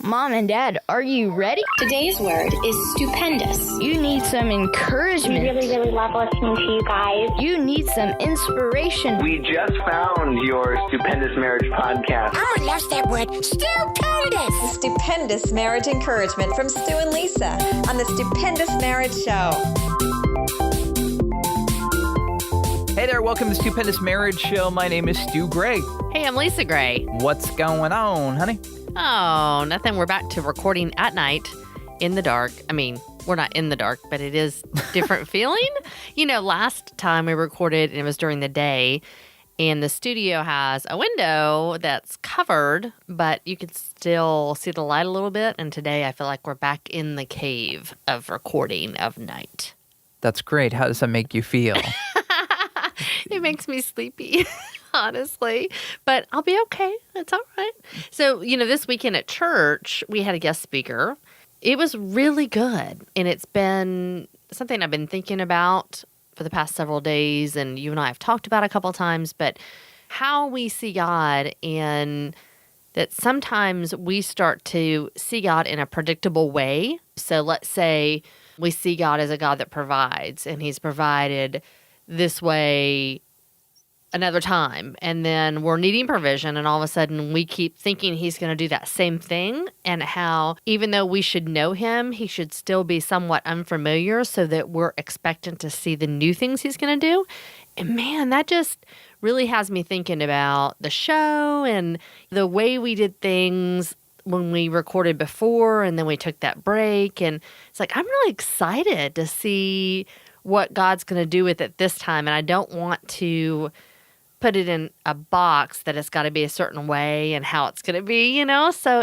Mom and Dad, are you ready? Today's word is stupendous. You need some encouragement. We really love listening to you guys. You need some inspiration. We just found your Stupendous Marriage podcast. I love that word, stupendous. Stupendous marriage encouragement from Stu and Lisa on the Stupendous Marriage Show. Hey there, welcome to the Stupendous Marriage Show. My name is Stu Gray. Hey, I'm Lisa Gray. What's going on, honey? Oh, nothing. We're back to recording at night in the dark. I mean, we're not in the dark, but it is different feeling. You know, last time we recorded, and it was during the day, and the studio has a window that's covered, but you can still see the light a little bit. And today I feel like we're back in the cave of recording of night. That's great. How does that make you feel? It makes me sleepy, honestly, but I'll be okay. It's all right. So, you know, this weekend at church, we had a guest speaker. It was really good, and it's been something I've been thinking about for the past several days, and you and I have talked about a couple of times, but how we see God, and that sometimes we start to see God in a predictable way. So let's say we see God as a God that provides, and He's provided this way another time, and then we're needing provision, and all of a sudden we keep thinking He's going to do that same thing, and how even though we should know Him, He should still be somewhat unfamiliar so that we're expectant to see the new things He's going to do. And man, that just really has me thinking about the show and the way we did things when we recorded before, and then we took that break, and it's like I'm really excited to see what God's going to do with it this time, and I don't want to put it in a box that it's got to be a certain way and how it's going to be, you know? So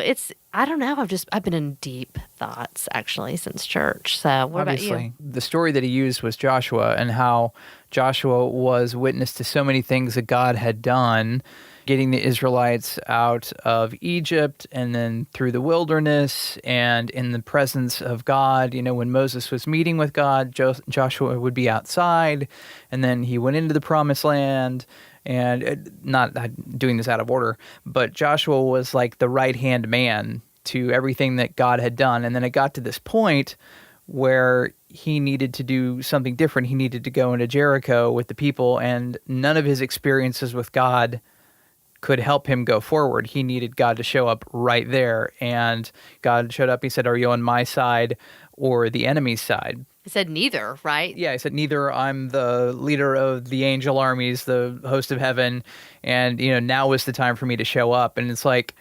I don't know, I've been in deep thoughts actually since church. So what Obviously, about you? The story that he used was Joshua, and how Joshua was witness to so many things that God had done, getting the Israelites out of Egypt and then through the wilderness and in the presence of God. You know, when Moses was meeting with God, Joshua would be outside, and then he went into the promised land. And not doing this out of order, but Joshua was like the right-hand man to everything that God had done. And then it got to this point where he needed to do something different. He needed to go into Jericho with the people, and none of his experiences with God could help him go forward. He needed God to show up right there. And God showed up. He said, "Are you on my side or the enemy's side?" He said neither, right? Yeah, he said, "Neither. I'm the leader of the angel armies, the host of heaven, and now is the time for me to show up." And it's like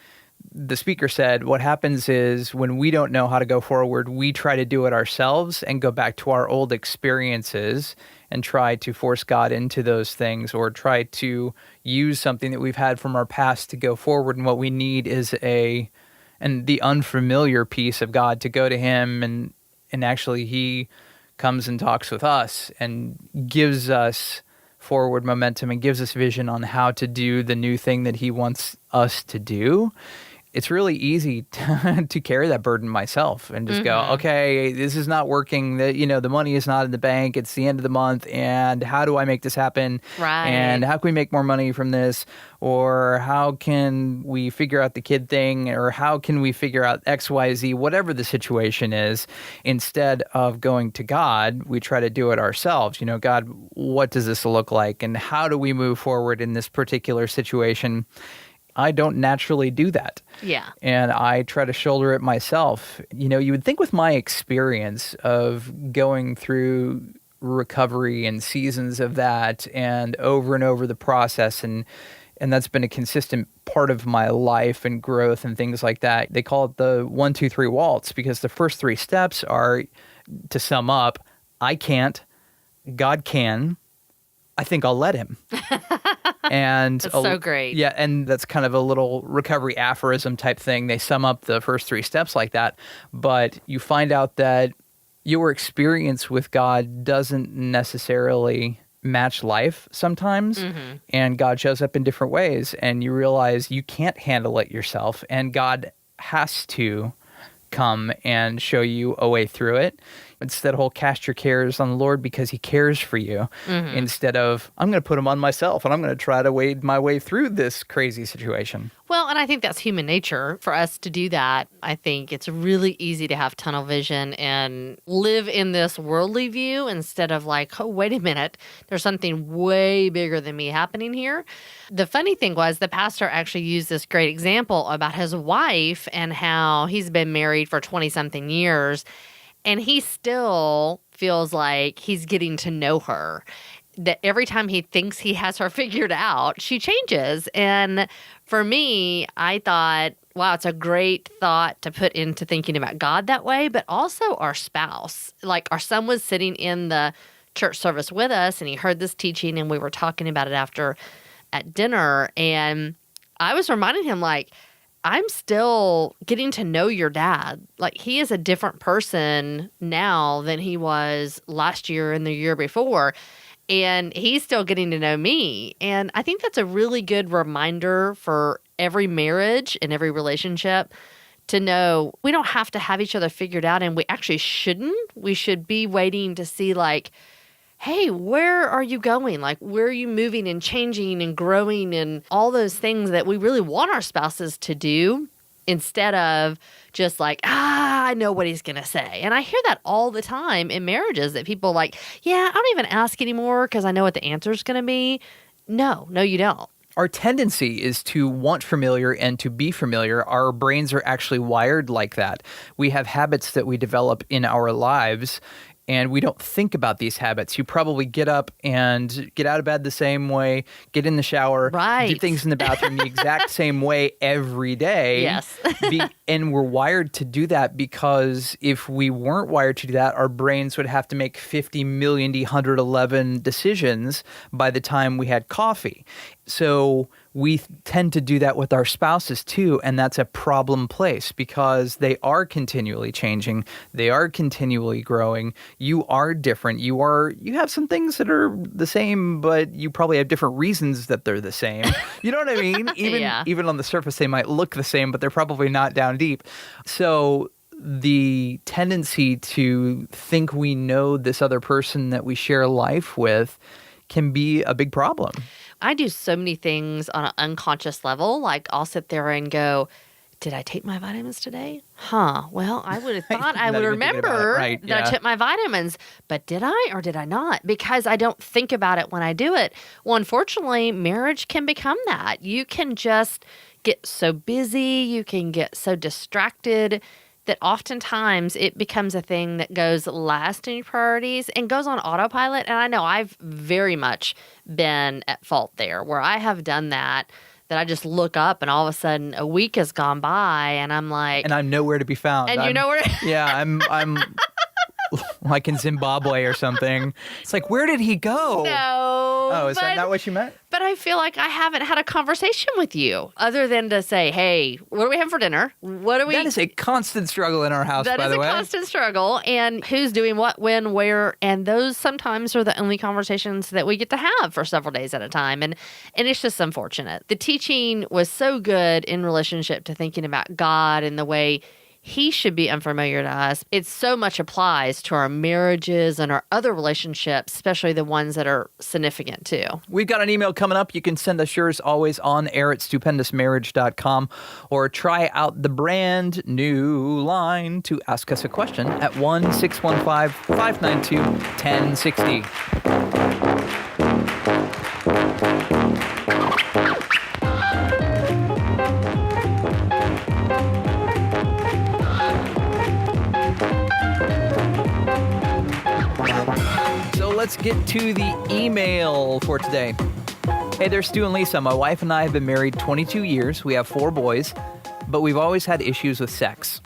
the speaker said, what happens is when we don't know how to go forward, we try to do it ourselves and go back to our old experiences and try to force God into those things, or try to use something that we've had from our past to go forward. And what we need is the unfamiliar piece of God, to go to Him, and actually He comes and talks with us and gives us forward momentum and gives us vision on how to do the new thing that He wants us to do. It's really easy to carry that burden myself and just go, okay, this is not working. The money is not in the bank. It's the end of the month. And how do I make this happen? Right. And how can we make more money from this? Or how can we figure out the kid thing? Or how can we figure out X, Y, Z, whatever the situation is? Instead of going to God, we try to do it ourselves. God, what does this look like? And how do we move forward in this particular situation? I don't naturally do that. Yeah. And I try to shoulder it myself. You would think with my experience of going through recovery and seasons of that and over the process, and that's been a consistent part of my life and growth and things like that. They call it the 1, 2, 3 waltz, because the first 3 steps are, to sum up, I can't, God can, I think I'll let Him. And That's so great. Yeah, and that's kind of a little recovery aphorism type thing. They sum up the first 3 steps like that. But you find out that your experience with God doesn't necessarily match life sometimes, and God shows up in different ways, and you realize you can't handle it yourself, and God has to come and show you a way through it. It's that whole cast your cares on the Lord because he cares for you, instead of I'm going to put them on myself and I'm going to try to wade my way through this crazy situation. Well, and I think that's human nature for us to do that. I think it's really easy to have tunnel vision and live in this worldly view instead of like, oh, wait a minute, there's something way bigger than me happening here. The funny thing was the pastor actually used this great example about his wife and how he's been married for 20-something years. And he still feels like he's getting to know her. That every time he thinks he has her figured out, she changes. And for me, I thought, wow, it's a great thought to put into thinking about God that way, but also our spouse. Like our son was sitting in the church service with us and he heard this teaching and we were talking about it after at dinner. And I was reminding him like, I'm still getting to know your dad. Like he is a different person now than he was last year and the year before. And he's still getting to know me. And I think that's a really good reminder for every marriage and every relationship to know we don't have to have each other figured out. And we actually shouldn't. We should be waiting to see like, hey, where are you going? Like, where are you moving and changing and growing and all those things that we really want our spouses to do instead of just like, I know what he's going to say. And I hear that all the time in marriages that people like, yeah, I don't even ask anymore because I know what the answer is going to be. No, you don't. Our tendency is to want familiar and to be familiar. Our brains are actually wired like that. We have habits that we develop in our lives, and we don't think about these habits. You probably get up and get out of bed the same way, get in the shower, do things in the bathroom the exact same way every day. Yes. And we're wired to do that because if we weren't wired to do that, our brains would have to make 50,111 decisions by the time we had coffee. So we tend to do that with our spouses too, and that's a problem place because they are continually changing. They are continually growing. You are different. You have some things that are the same, but you probably have different reasons that they're the same. You know what I mean? Even on the surface, they might look the same, but they're probably not down deep. So the tendency to think we know this other person that we share life with can be a big problem. I do so many things on an unconscious level. Like I'll sit there and go, did I take my vitamins today? Well, I would have thought I would remember that I took my vitamins, but did I or did I not? Because I don't think about it when I do it. Well, unfortunately, marriage can become that. You can just get so busy, you can get so distracted that oftentimes it becomes a thing that goes last in your priorities and goes on autopilot. And I know I've very much been at fault there where I have done that I just look up and all of a sudden a week has gone by and I'm like... And I'm nowhere to be found. And you know where... Yeah, I'm like in Zimbabwe or something. It's like, where did he go? No. Oh, is that not what you meant? But I feel like I haven't had a conversation with you other than to say, hey, what are we having for dinner? That is a constant struggle in our house, by the way. That is a constant struggle. And who's doing what, when, where. And those sometimes are the only conversations that we get to have for several days at a time. And it's just unfortunate. The teaching was so good in relationship to thinking about God and the way he should be unfamiliar to us. It so much applies to our marriages and our other relationships, especially the ones that are significant too. We've got an email coming up. You can send us yours always on air at stupendousmarriage.com or try out the brand new line to ask us a question at 1-615-592-1060. Let's get to the email for today. Hey there, Stu and Lisa. My wife and I have been married 22 years. We have 4 boys, but we've always had issues with sex.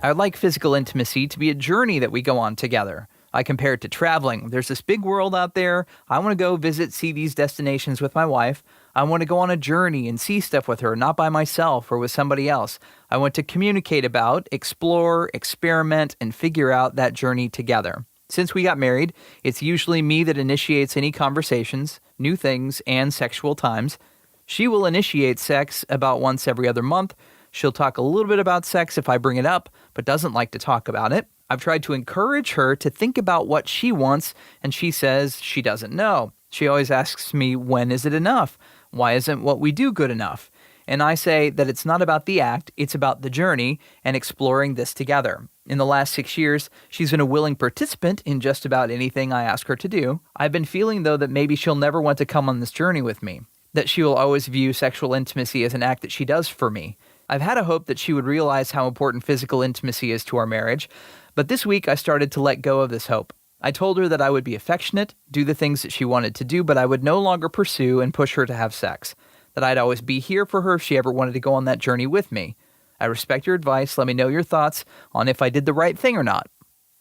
I would like physical intimacy to be a journey that we go on together. I compare it to traveling. There's this big world out there. I want to go see these destinations with my wife. I want to go on a journey and see stuff with her, not by myself or with somebody else. I want to communicate about, explore, experiment, and figure out that journey together. Since we got married, it's usually me that initiates any conversations, new things, and sexual times. She will initiate sex about once every other month. She'll talk a little bit about sex if I bring it up, but doesn't like to talk about it. I've tried to encourage her to think about what she wants, and she says she doesn't know. She always asks me, when is it enough? Why isn't what we do good enough? And I say that it's not about the act, it's about the journey and exploring this together. In the last 6 years, she's been a willing participant in just about anything I ask her to do. I've been feeling, though, that maybe she'll never want to come on this journey with me, that she will always view sexual intimacy as an act that she does for me. I've had a hope that she would realize how important physical intimacy is to our marriage, but this week I started to let go of this hope. I told her that I would be affectionate, do the things that she wanted to do, but I would no longer pursue and push her to have sex. That I'd always be here for her if she ever wanted to go on that journey with me. I respect your advice. Let me know your thoughts on if I did the right thing or not.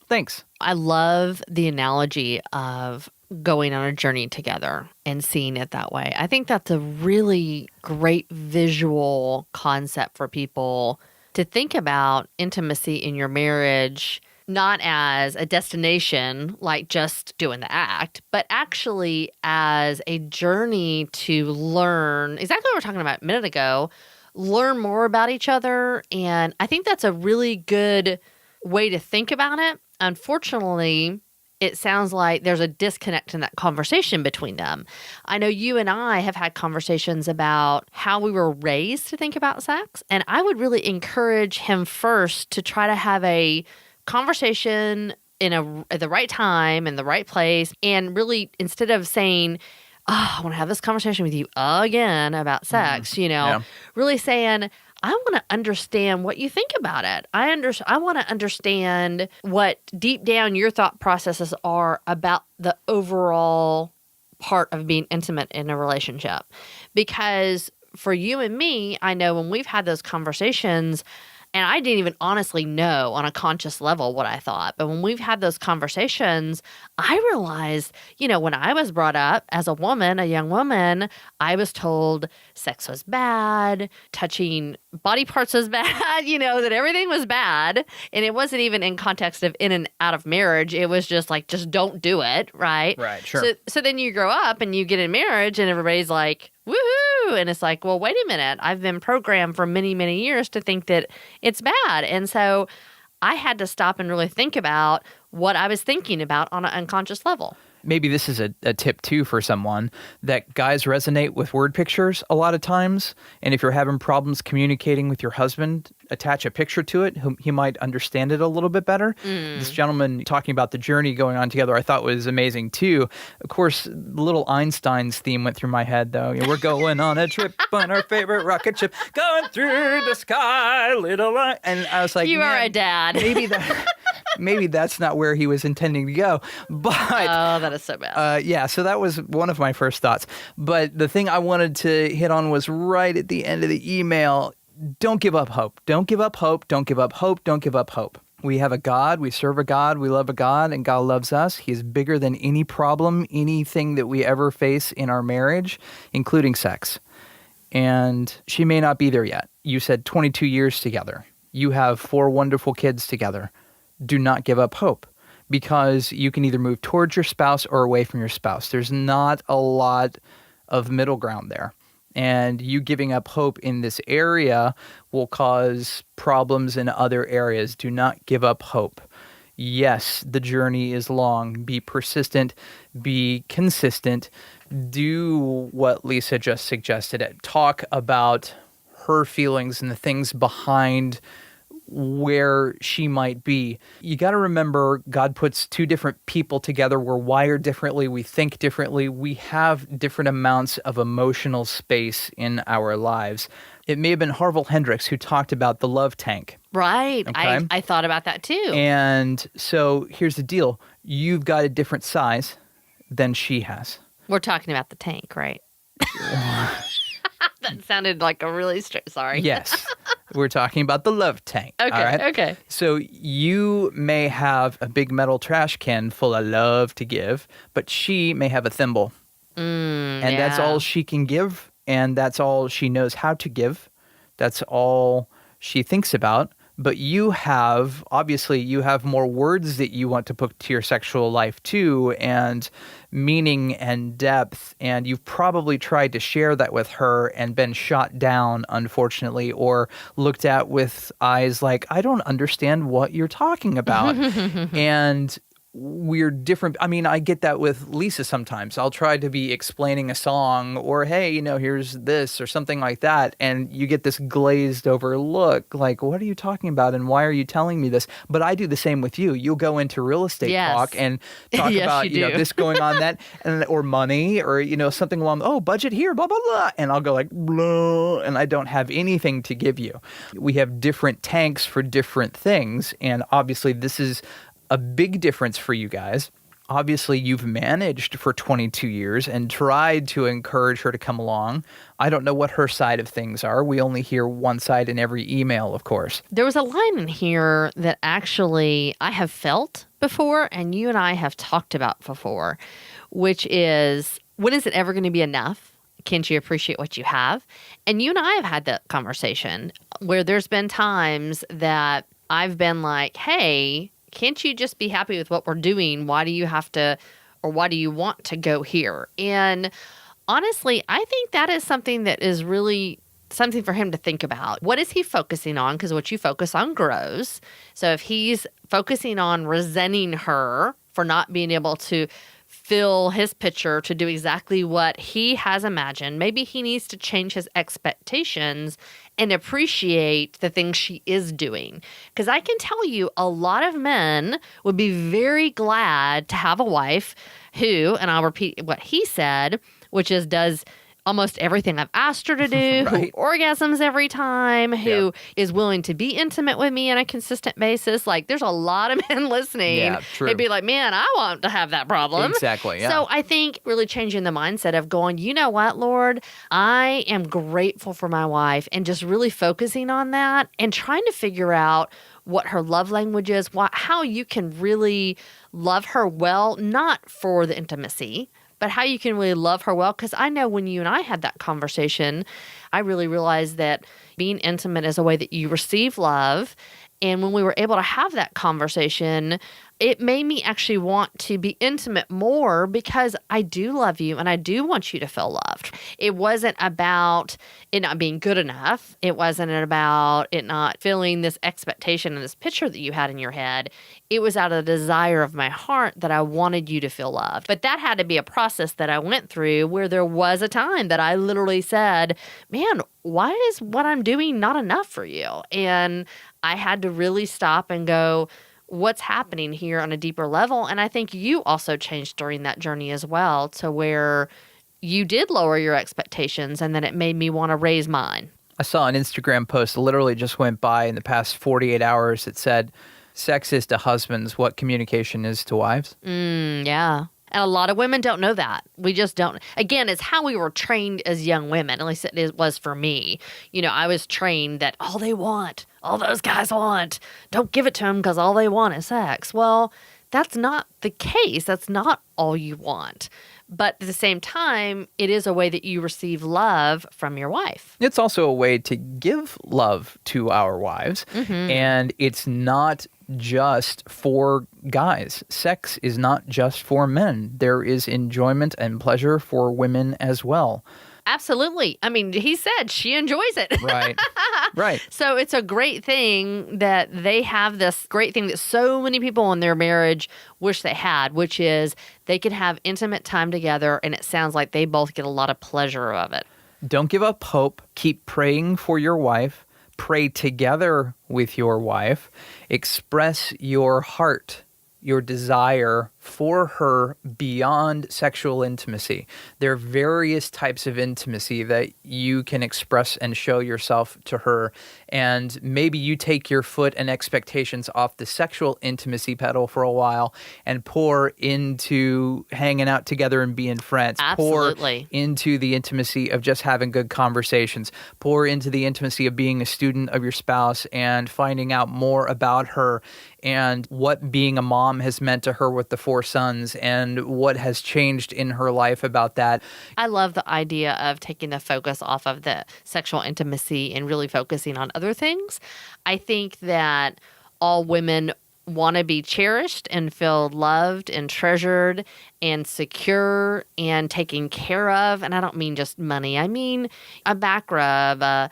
Thanks. I love the analogy of going on a journey together and seeing it that way. I think that's a really great visual concept for people to think about intimacy in your marriage, not as a destination, like just doing the act, but actually as a journey to learn exactly what we were talking about a minute ago, learn more about each other. And I think that's a really good way to think about it. Unfortunately, it sounds like there's a disconnect in that conversation between them. I know you and I have had conversations about how we were raised to think about sex, and I would really encourage him first to try to have a conversation at the right time, in the right place, and really, instead of saying, oh, I want to have this conversation with you again about sex, really saying, I want to understand what you think about it. I want to understand what deep down your thought processes are about the overall part of being intimate in a relationship. Because for you and me, I know when we've had those conversations, and I didn't even honestly know on a conscious level what I thought. But when we've had those conversations, I realized, when I was brought up as a woman, a young woman, I was told sex was bad, touching body parts was bad, that everything was bad. And it wasn't even in context of in and out of marriage. It was just like, just don't do it, right? Right, sure. So then you grow up and you get in marriage and everybody's like, woohoo! And it's like, well, wait a minute. I've been programmed for many, many years to think that it's bad. And so I had to stop and really think about what I was thinking about on an unconscious level. Maybe this is a tip too for someone, that guys resonate with word pictures a lot of times. And if you're having problems communicating with your husband, attach a picture to it. He might understand it a little bit better. This gentleman talking about the journey going on together, I thought was amazing too. Of course, little Einstein's theme went through my head though. We're going on a trip on our favorite rocket ship, going through the sky, little. And I was like, you are a dad. Maybe that's not where he was intending to go. But oh, that is so bad. Yeah, so that was one of my first thoughts. But the thing I wanted to hit on was right at the end of the email. Don't give up hope. Don't give up hope. Don't give up hope. Don't give up hope. We have a God. We serve a God. We love a God, and God loves us. He is bigger than any problem, anything that we ever face in our marriage, including sex. And she may not be there yet. You said 22 years together. You have 4 wonderful kids together. Do not give up hope, because you can either move towards your spouse or away from your spouse. There's not a lot of middle ground there. And you giving up hope in this area will cause problems in other areas. Do not give up hope. Yes, the journey is long. Be persistent. Be consistent. Do what Lisa just suggested. Talk about her feelings and the things behind where she might be. You got to remember, God puts 2 different people together. We're wired differently. We think differently. We have different amounts of emotional space in our lives. It may have been Harville Hendricks who talked about the love tank. Right. Okay? I thought about that too. And so here's the deal. You've got a different size than she has. We're talking about the tank, right? That sounded like a really sorry. Yes. We're talking about the love tank. Okay, all right? okay. So you may have a big metal trash can full of love to give, but she may have a thimble. And that's all she can give, and that's all she knows how to give. That's all she thinks about. but obviously you have more words that you want to put to your sexual life too, and meaning and depth, and you've probably tried to share that with her and been shot down, unfortunately, or looked at with eyes like, I don't understand what you're talking about. And we're different. I mean, I get that with Lisa sometimes. I'll try to be explaining a song or, hey, here's this or something like that. And you get this glazed over look like, what are you talking about? And why are you telling me this? But I do the same with you. You'll go into real estate talk and talk Yes, about, you do. this going on, that, or money or, something along, budget here, blah, blah, blah. And I'll go like, blah, and I don't have anything to give you. We have different tanks for different things. And obviously this is a big difference for you guys. Obviously, you've managed for 22 years and tried to encourage her to come along. I don't know what her side of things are. We only hear one side in every email, of course. There was a line in here that actually I have felt before and you and I have talked about before, which is, when is it ever going to be enough? Can't you appreciate what you have? And you and I have had that conversation where there's been times that I've been like, hey, can't you just be happy with what we're doing? Why do you have to, or why do you want to go here? And honestly, I think that is something that is really something for him to think about. What is he focusing on? Because what you focus on grows. So if he's focusing on resenting her for not being able to fill his picture to do exactly what he has imagined, maybe he needs to change his expectations and appreciate the things she is doing. Because I can tell you, a lot of men would be very glad to have a wife who, and I'll repeat what he said, which is does almost everything I've asked her to do, Right. who orgasms every time, who is willing to be intimate with me on a consistent basis. Like, there's a lot of men listening. Yeah, true. They'd be like, man, I want to have that problem. Exactly, yeah. So I think really changing the mindset of going, you know what, Lord, I am grateful for my wife, and just really focusing on that and trying to figure out what her love language is, how you can really love her well, not for the intimacy, but how you can really love her well. Because I know when you and I had that conversation, I really realized that being intimate is a way that you receive love. And when we were able to have that conversation, it made me actually want to be intimate more, because I do love you and I do want you to feel loved. It wasn't about it not being good enough. It wasn't about it not filling this expectation and this picture that you had in your head. It was out of the desire of my heart that I wanted you to feel loved. But that had to be a process that I went through, where there was a time that I literally said, man, why is what I'm doing not enough for you? And I had to really stop and go, what's happening here on a deeper level? And I think you also changed during that journey as well, to where you did lower your expectations, and then it made me want to raise mine. I saw an Instagram post literally just went by in the past 48 hours. It said, sex is to husbands what communication is to wives. Yeah. And a lot of women don't know that. We just don't. Again, it's how we were trained as young women. At least it was for me. I was trained that all those guys want, don't give it to them because all they want is sex. Well, that's not the case. That's not all you want. But at the same time, it is a way that you receive love from your wife. It's also a way to give love to our wives. And it's not just for guys. Sex is not just for men. There is enjoyment and pleasure for women as well. Absolutely. I mean, he said she enjoys it. Right. Right. So it's a great thing that they have this great thing that so many people in their marriage wish they had, which is they can have intimate time together, and it sounds like they both get a lot of pleasure of it. Don't give up hope. Keep praying for your wife. Pray together with your wife. Express your heart, your desire for her beyond sexual intimacy. There are various types of intimacy that you can express and show yourself to her. And maybe you take your foot and expectations off the sexual intimacy pedal for a while and pour into hanging out together and being friends. Absolutely. Pour into the intimacy of just having good conversations. Pour into the intimacy of being a student of your spouse and finding out more about her and what being a mom has meant to her with the 4 4 sons and what has changed in her life about that. I love the idea of taking the focus off of the sexual intimacy and really focusing on other things. I think that all women want to be cherished and feel loved and treasured and secure and taken care of. And I don't mean just money. I mean a back rub,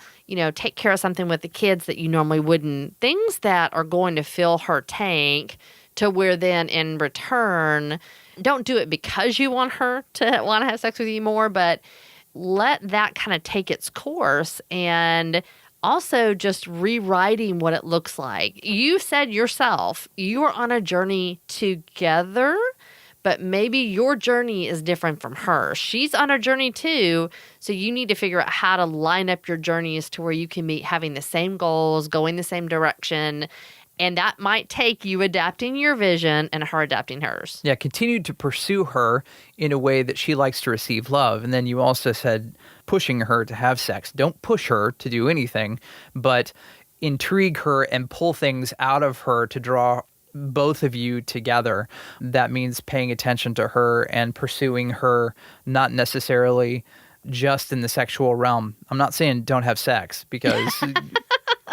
take care of something with the kids that you normally wouldn't. Things that are going to fill her tank to where then in return, don't do it because you want her to want to have sex with you more, but let that kind of take its course. And also just rewriting what it looks like. You said yourself, you are on a journey together, but maybe your journey is different from her. She's on a journey too, so you need to figure out how to line up your journeys to where you can be having the same goals, going the same direction, and that might take you adapting your vision and her adapting hers. Yeah, continue to pursue her in a way that she likes to receive love. And then you also said pushing her to have sex. Don't push her to do anything, but intrigue her and pull things out of her to draw both of you together. That means paying attention to her and pursuing her, not necessarily just in the sexual realm. I'm not saying don't have sex, because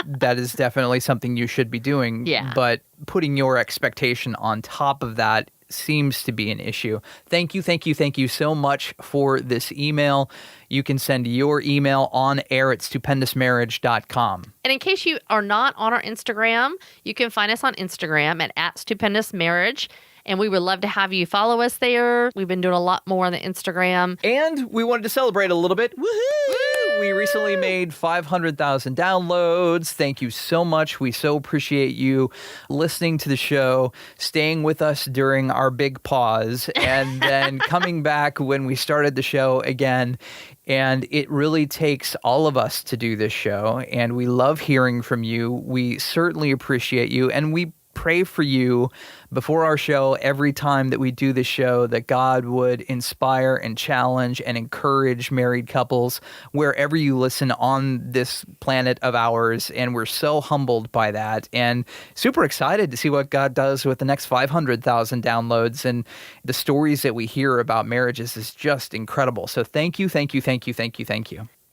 that is definitely something you should be doing. Yeah. But putting your expectation on top of that seems to be an issue. Thank you so much for this email. You can send your email on air at stupendousmarriage.com. And in case you are not on our Instagram, you can find us on Instagram at @stupendousmarriage. And we would love to have you follow us there. We've been doing a lot more on the Instagram. And we wanted to celebrate a little bit. Woohoo! We recently made 500,000 downloads. Thank you so much. We so appreciate you listening to the show, staying with us during our big pause, and then coming back when we started the show again. And it really takes all of us to do this show. And we love hearing from you. We certainly appreciate you. And we pray for you before our show every time that we do this show, that God would inspire and challenge and encourage married couples wherever you listen on this planet of ours. And we're so humbled by that and super excited to see what God does with the next 500,000 downloads. And the stories that we hear about marriages is just incredible. So thank you.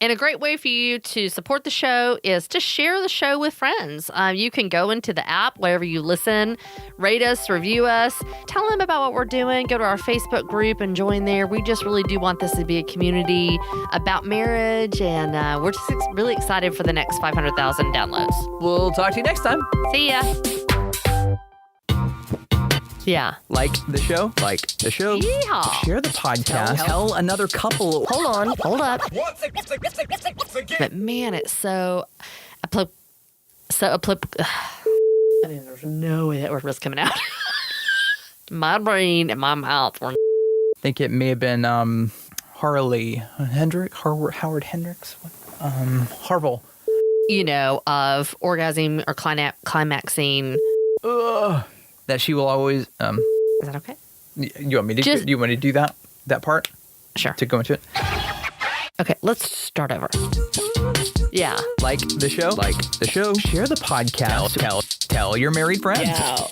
And a great way for you to support the show is to share the show with friends. You can go into the app, wherever you listen, rate us, review us, tell them about what we're doing, go to our Facebook group and join there. We just really do want this to be a community about marriage, and we're just really excited for the next 500,000 downloads. We'll talk to you next time. See ya. Yeah. Like the show. Yeehaw. Share the podcast. Tell another couple. Hold on. Hold up. But man, it's so... There's no way that word was coming out. My brain and my mouth were... I think it may have been Howard Hendricks? Harville. Of orgasm or climaxing. That she will always... Is that okay? You want me to do that part? Sure. To go into it? Okay, let's start over. Yeah. Like the show. Share the podcast. Tell your married friends. Yeah.